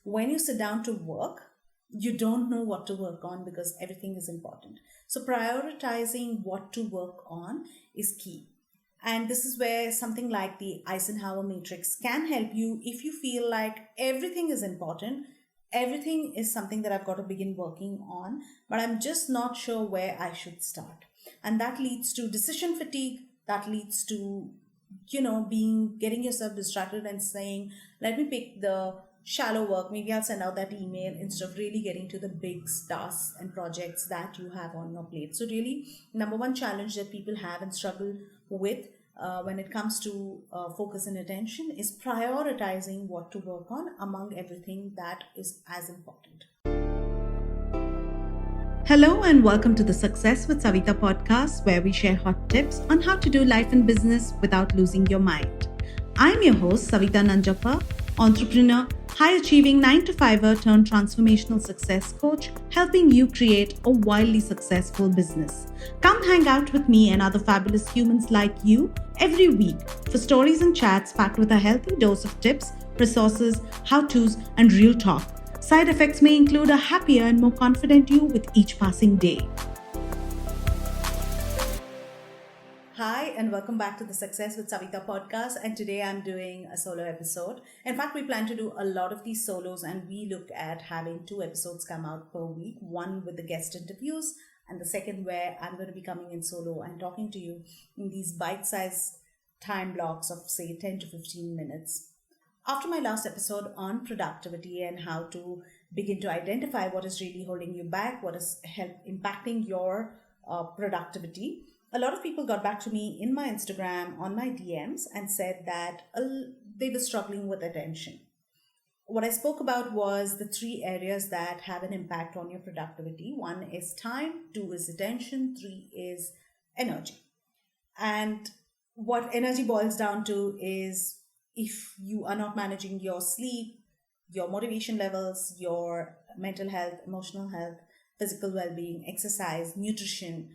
when you sit down to work, you don't know what to work on because everything is important. So, prioritizing what to work on is key. And this is where something like the Eisenhower matrix can help you if you feel like everything is important. Everything is something that I've got to begin working on, but I'm just not sure where I should start. And that leads to decision fatigue, that leads to being getting yourself distracted and saying, let me pick the shallow work, maybe I'll send out that email instead of really getting to the big tasks and projects that you have on your plate. So really, number one challenge that people have and struggle with when it comes to focus and attention is prioritizing what to work on among everything that is as important. Hello and welcome to the Success with Savitha podcast, where we share hot tips on how to do life and business without losing your mind. I'm your host, Savitha Nanjappa, entrepreneur, high-achieving 9-to-5er turned transformational success coach, helping you create a wildly successful business. Come hang out with me and other fabulous humans like you every week for stories and chats packed with a healthy dose of tips, resources, how-tos, and real talk. Side effects may include a happier and more confident you with each passing day. Hi, and welcome back to the Success with Savitha podcast. And today I'm doing a solo episode. In fact, we plan to do a lot of these solos, and we look at having 2 episodes come out per week, one with the guest interviews, and the second where I'm going to be coming in solo and talking to you in these bite-sized time blocks of, say, 10 to 15 minutes. After my last episode on productivity and how to begin to identify what is really holding you back, what is impacting your productivity, a lot of people got back to me in my Instagram, on my DMs, and said that they were struggling with attention. What I spoke about was the 3 areas that have an impact on your productivity. 1 is time, 2 is attention, 3 is energy. And what energy boils down to is if you are not managing your sleep, your motivation levels, your mental health, emotional health, physical well-being, exercise, nutrition,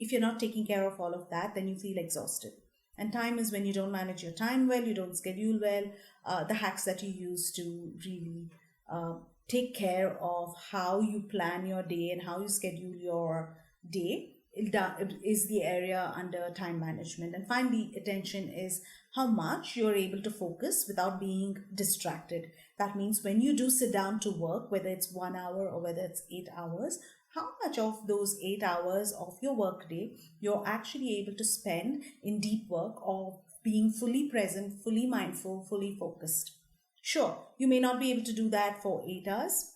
if you're not taking care of all of that, then you feel exhausted. And time is when you don't manage your time well, you don't schedule well, the hacks that you use to really take care of how you plan your day and how you schedule your day is the area under time management. And finally, attention is how much you're able to focus without being distracted. That means when you do sit down to work, whether it's 1 hour or whether it's 8 hours, how much of those 8 hours of your workday you're actually able to spend in deep work or being fully present, fully mindful, fully focused. Sure, you may not be able to do that for 8 hours.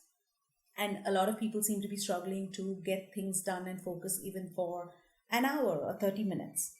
And a lot of people seem to be struggling to get things done and focus even for an hour or 30 minutes.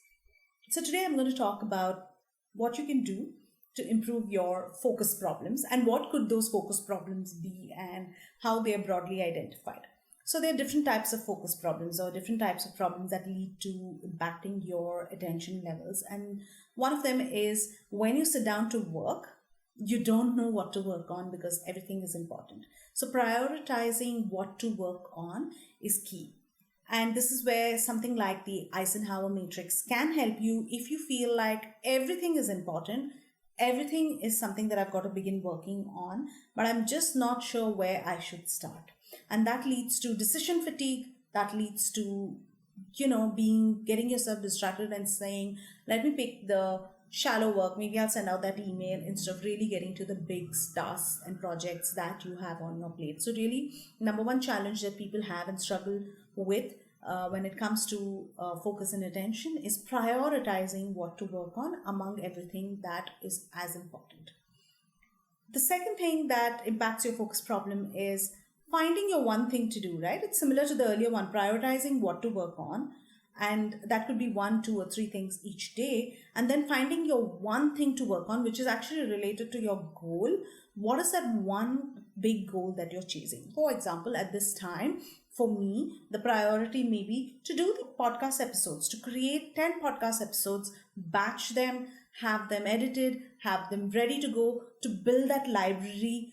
So today I'm going to talk about what you can do to improve your focus problems and what could those focus problems be and how they are broadly identified. So there are different types of focus problems or different types of problems that lead to impacting your attention levels. And one of them is when you sit down to work, you don't know what to work on because everything is important. So prioritizing what to work on is key. And this is where something like the Eisenhower matrix can help you if you feel like everything is important. Everything is something that I've got to begin working on, but I'm just not sure where I should start. And that leads to decision fatigue, that leads to getting yourself distracted and saying, let me pick the shallow work, maybe I'll send out that email instead of really getting to the big tasks and projects that you have on your plate. So really, number one challenge that people have and struggle with when it comes to focus and attention is prioritizing what to work on among everything that is as important. The second thing that impacts your focus problem is finding your one thing to do, right? It's similar to the earlier one, prioritizing what to work on. And that could be 1, 2, or 3 things each day. And then finding your one thing to work on, which is actually related to your goal. What is that one big goal that you're chasing? For example, at this time, for me, the priority may be to do the podcast episodes, to create 10 podcast episodes, batch them, have them edited, have them ready to go, to build that library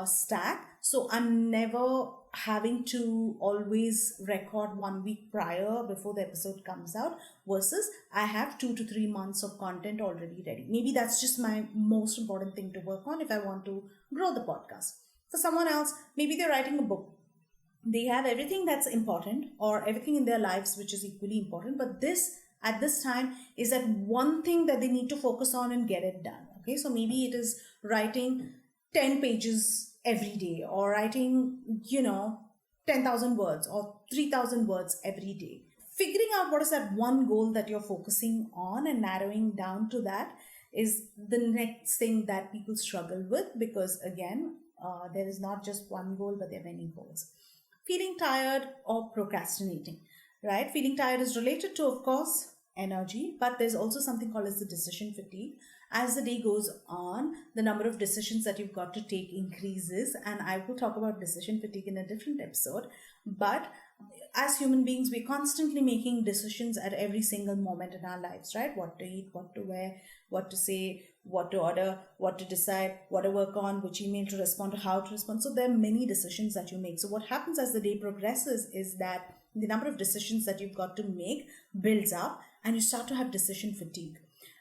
stack. So I'm never having to always record 1 week prior before the episode comes out versus I have 2 to 3 months of content already ready. Maybe that's just my most important thing to work on if I want to grow the podcast. For someone else, maybe they're writing a book. They have everything that's important or everything in their lives which is equally important, but this at this time is that one thing that they need to focus on and get it done. Okay, so maybe it is writing 10 pages every day, or writing 10,000 words or 3,000 words every day. Figuring out what is that one goal that you're focusing on and narrowing down to that is the next thing that people struggle with, because again, there is not just one goal, but there are many goals. Feeling tired or procrastinating, right? Feeling tired is related to, of course, energy, but there's also something called as the decision fatigue. As the day goes on, the number of decisions that you've got to take increases, and I will talk about decision fatigue in a different episode. But as human beings, we're constantly making decisions at every single moment in our lives, right? What to eat, what to wear, what to say, what to order, what to decide, what to work on, which email to respond to, how to respond. So there are many decisions that you make. So what happens as the day progresses is that the number of decisions that you've got to make builds up, and you start to have decision fatigue.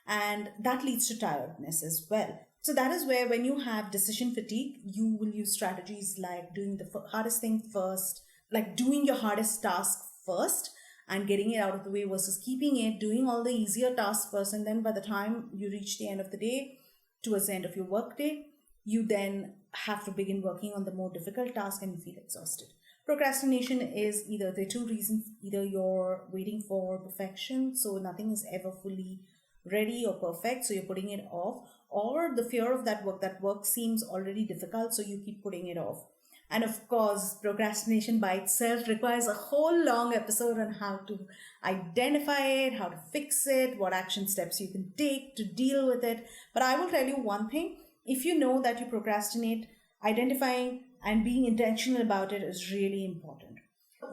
And that leads to tiredness as well. So that is where, when you have decision fatigue, you will use strategies like doing the hardest thing first, like doing your hardest task first and getting it out of the way, versus keeping it, doing all the easier tasks first. And then by the time you reach the end of the day, towards the end of your work day, you then have to begin working on the more difficult task and you feel exhausted. Procrastination is either, there are two reasons: either you're waiting for perfection, so nothing is ever fully ready or perfect, so you're putting it off, or the fear of that work seems already difficult, so you keep putting it off. And of course, procrastination by itself requires a whole long episode on how to identify it, how to fix it, what action steps you can take to deal with it. But I will tell you one thing: if you know that you procrastinate, identifying and being intentional about it is really important.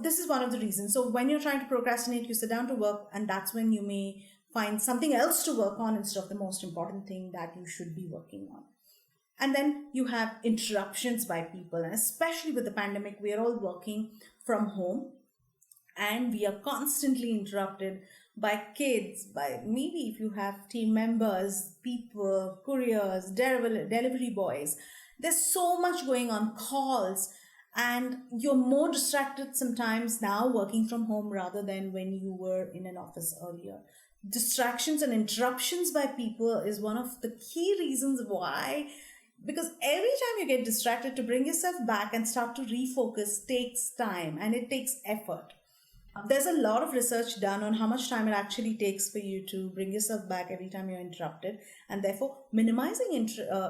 This is one of the reasons. So when you're trying to procrastinate, you sit down to work, and that's when you may find something else to work on instead of the most important thing that you should be working on. And then you have interruptions by people, and especially with the pandemic, we are all working from home and we are constantly interrupted by kids, by maybe if you have team members, people, couriers, delivery boys. There's so much going on, calls, and you're more distracted sometimes now working from home rather than when you were in an office earlier. Distractions and interruptions by people is one of the key reasons why, because every time you get distracted, to bring yourself back and start to refocus takes time and it takes effort. There's a lot of research done on how much time it actually takes for you to bring yourself back every time you're interrupted, and therefore minimizing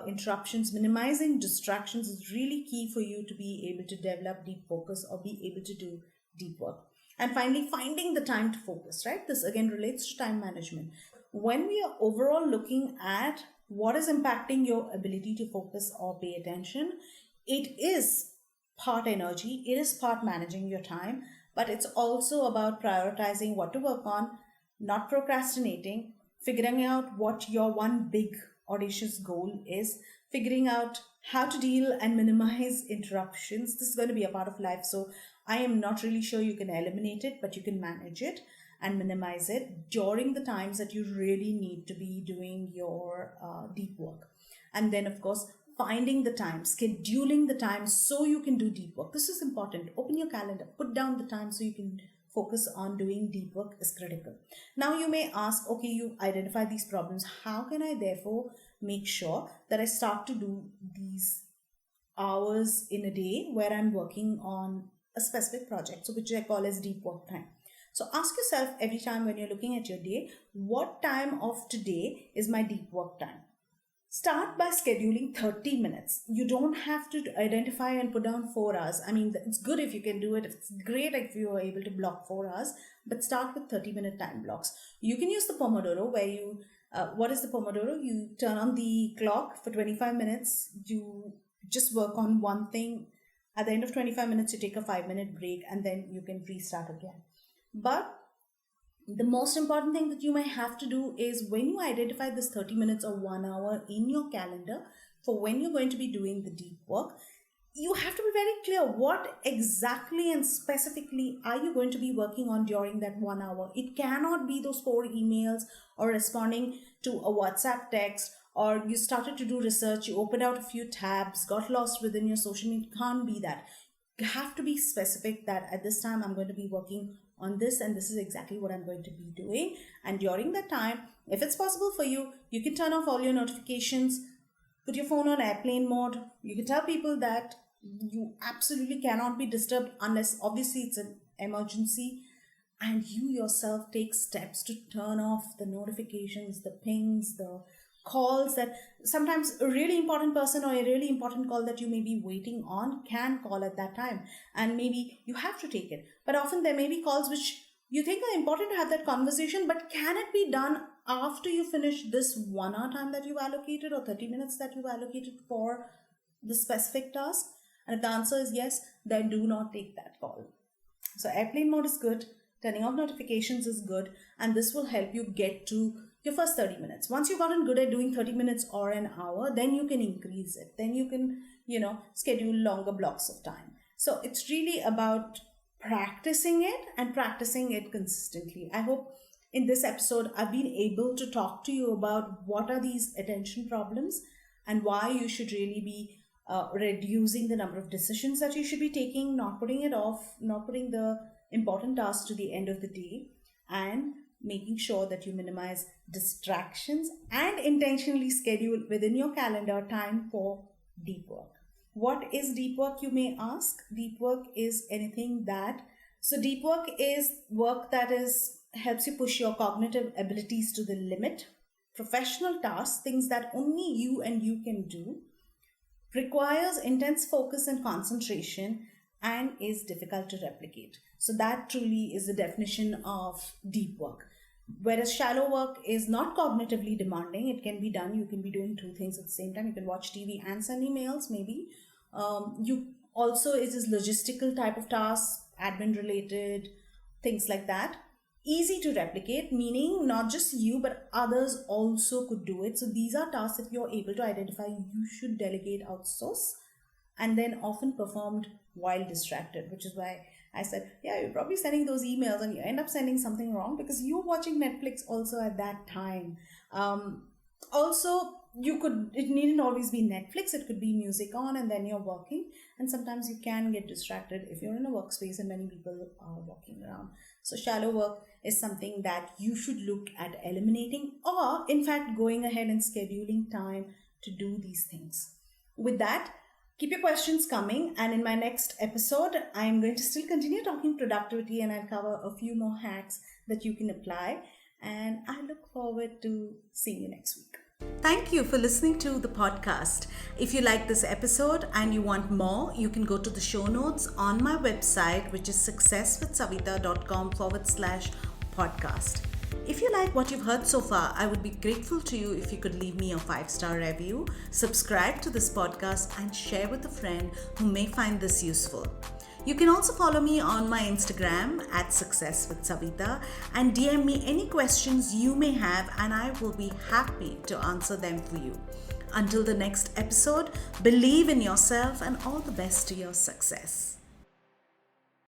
interruptions, minimizing distractions is really key for you to be able to develop deep focus or be able to do deep work. And finally, finding the time to focus, right? This again relates to time management. When we are overall looking at what is impacting your ability to focus or pay attention, it is part energy, it is part managing your time, but it's also about prioritizing what to work on, not procrastinating, figuring out what your one big audacious goal is, figuring out how to deal and minimize interruptions. This is going to be a part of life. So I am not really sure you can eliminate it, but you can manage it and minimize it during the times that you really need to be doing your deep work. And then, of course, finding the time, scheduling the time so you can do deep work. This is important. Open your calendar, put down the time so you can focus on doing deep work is critical. Now you may ask, okay, you identify these problems. How can I therefore make sure that I start to do these hours in a day where I'm working on a specific project, so which I call as deep work time? So ask yourself every time when you're looking at your day, what time of today is my deep work time? Start by scheduling 30 minutes. You don't have to identify and put down 4 hours. I mean, it's good if you can do it. It's great if you are able to block 4 hours, but start with 30-minute time blocks. You can use the Pomodoro where you, what is the Pomodoro? You turn on the clock for 25 minutes. You just work on one thing. At the end of 25 minutes, you take a 5-minute break and then you can restart again. But the most important thing that you may have to do is, when you identify this 30 minutes or 1 hour in your calendar for when you're going to be doing the deep work, you have to be very clear what exactly and specifically are you going to be working on during that 1 hour. It cannot be those 4 emails or responding to a WhatsApp text or you started to do research, you opened out a few tabs, got lost within your social media. It can't be that. You have to be specific that at this time I'm going to be working on this and this is exactly what I'm going to be doing. And during that time, if it's possible for you, you can turn off all your notifications, put your phone on airplane mode. You can tell people that you absolutely cannot be disturbed unless obviously it's an emergency, and you yourself take steps to turn off the notifications, the pings, the calls that sometimes a really important person or a really important call that you may be waiting on can call at that time, and maybe you have to take it. But often there may be calls which you think are important to have that conversation, but can it be done after you finish this 1 hour time that you've allocated or 30 minutes that you've allocated for the specific task? And if the answer is yes, then do not take that call. So airplane mode is good, turning off notifications is good, and this will help you get to your first 30 minutes. Once you've gotten good at doing 30 minutes or an hour, then you can increase it. Then you can, schedule longer blocks of time. So it's really about practicing it and practicing it consistently. I hope in this episode, I've been able to talk to you about what are these attention problems and why you should really be reducing the number of decisions that you should be taking, not putting it off, not putting the important tasks to the end of the day, and making sure that you minimize distractions and intentionally schedule within your calendar time for deep work. What is deep work, you may ask? Deep work is deep work is work that helps you push your cognitive abilities to the limit. Professional tasks, things that only you and you can do, requires intense focus and concentration and is difficult to replicate. So that truly is the definition of deep work. Whereas shallow work is not cognitively demanding, it can be done. You can be doing two things at the same time. You can watch TV and send emails, maybe. It is logistical type of tasks, admin related, things like that. Easy to replicate, meaning not just you, but others also could do it. So these are tasks that you're able to identify, you should delegate, outsource, and then often performed while distracted, which is why I said, yeah, you're probably sending those emails and you end up sending something wrong because you're watching Netflix also at that time. It needn't always be Netflix, it could be music on and then you're working. And sometimes you can get distracted if you're in a workspace and many people are walking around. So shallow work is something that you should look at eliminating, or in fact going ahead and scheduling time to do these things. With that, keep your questions coming, and in my next episode, I'm going to still continue talking productivity and I'll cover a few more hacks that you can apply, and I look forward to seeing you next week. Thank you for listening to the podcast. If you like this episode and you want more, you can go to the show notes on my website, which is successwithsavitha.com/podcast. If you like what you've heard so far, I would be grateful to you if you could leave me a 5-star review, subscribe to this podcast, and share with a friend who may find this useful. You can also follow me on my Instagram at successwithsavitha and DM me any questions you may have, and I will be happy to answer them for you. Until the next episode, believe in yourself and all the best to your success.